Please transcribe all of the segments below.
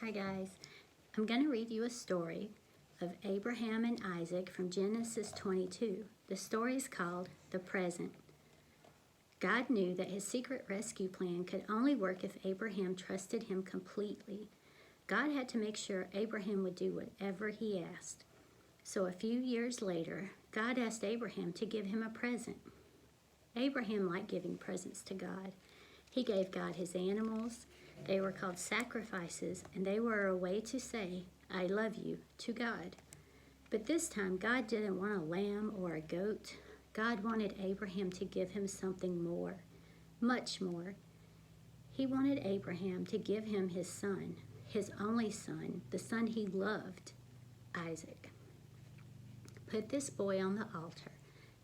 Hi guys, I'm going to read you a story of Abraham and Isaac from Genesis 22. The story is called The Present. God knew that his secret rescue plan could only work if Abraham trusted him completely. God had to make sure Abraham would do whatever he asked. So a few years later, God asked Abraham to give him a present. Abraham liked giving presents to God. He gave God his animals. They were called sacrifices, and they were a way to say, "I love you," to God. But this time, God didn't want a lamb or a goat. God wanted Abraham to give him something more, much more. He wanted Abraham to give him his son, his only son, the son he loved, Isaac. Put this boy on the altar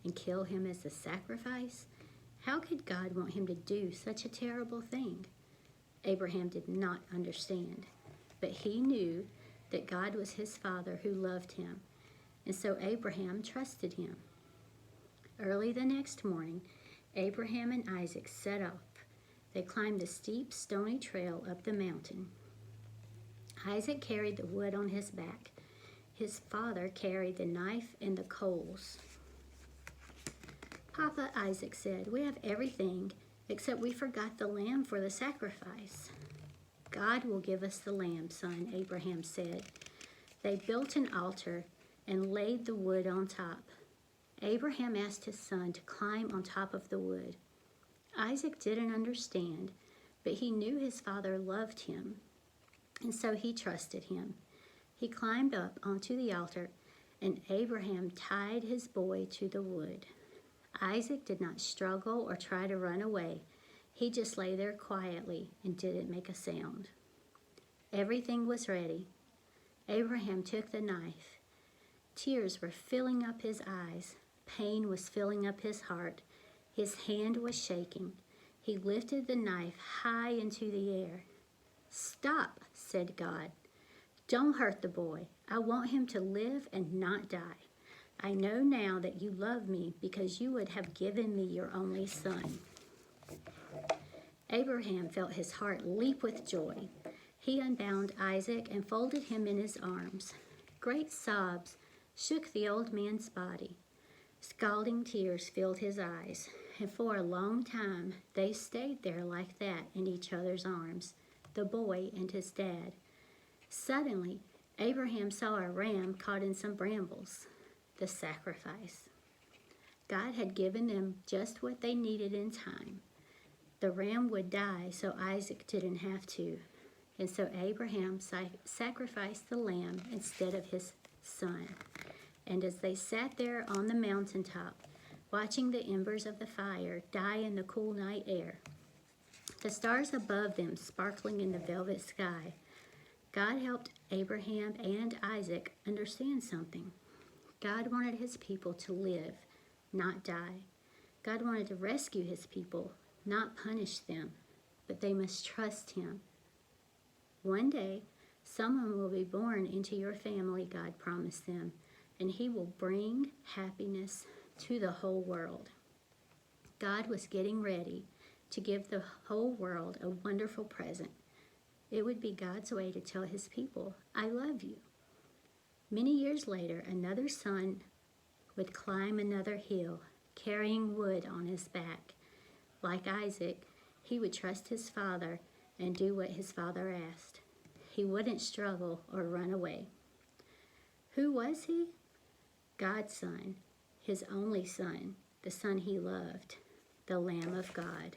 and kill him as a sacrifice? How could God want him to do such a terrible thing? Abraham did not understand, but he knew that God was his father who loved him, and so Abraham trusted him. Early the next morning, Abraham and Isaac set off. They climbed the steep, stony trail up the mountain. Isaac carried the wood on his back. His father carried the knife and the coals. "Papa," Isaac said, "we have everything, except we forgot the lamb for the sacrifice." "God will give us the lamb, son," Abraham said. They built an altar and laid the wood on top. Abraham asked his son to climb on top of the wood. Isaac didn't understand, but he knew his father loved him, and so he trusted him. He climbed up onto the altar, and Abraham tied his boy to the wood. Isaac did not struggle or try to run away. He just lay there quietly and didn't make a sound. Everything was ready. Abraham took the knife. Tears were filling up his eyes. Pain was filling up his heart. His hand was shaking. He lifted the knife high into the air. "Stop," said God. "Don't hurt the boy. I want him to live and not die. I know now that you love me because you would have given me your only son." Abraham felt his heart leap with joy. He unbound Isaac and folded him in his arms. Great sobs shook the old man's body. Scalding tears filled his eyes, and for a long time they stayed there like that in each other's arms, the boy and his dad. Suddenly, Abraham saw a ram caught in some brambles. The sacrifice. God had given them just what they needed in time. The ram would die so Isaac didn't have to, and so Abraham sacrificed the lamb instead of his son. And as they sat there on the mountaintop, watching the embers of the fire die in the cool night air, the stars above them sparkling in the velvet sky, God helped Abraham and Isaac understand something. God wanted his people to live, not die. God wanted to rescue his people, not punish them, but they must trust him. One day, someone will be born into your family, God promised them, and he will bring happiness to the whole world. God was getting ready to give the whole world a wonderful present. It would be God's way to tell his people, "I love you." Many years later, another son would climb another hill, carrying wood on his back. Like Isaac, he would trust his father and do what his father asked. He wouldn't struggle or run away. Who was he? God's son, his only son, the son he loved, the Lamb of God.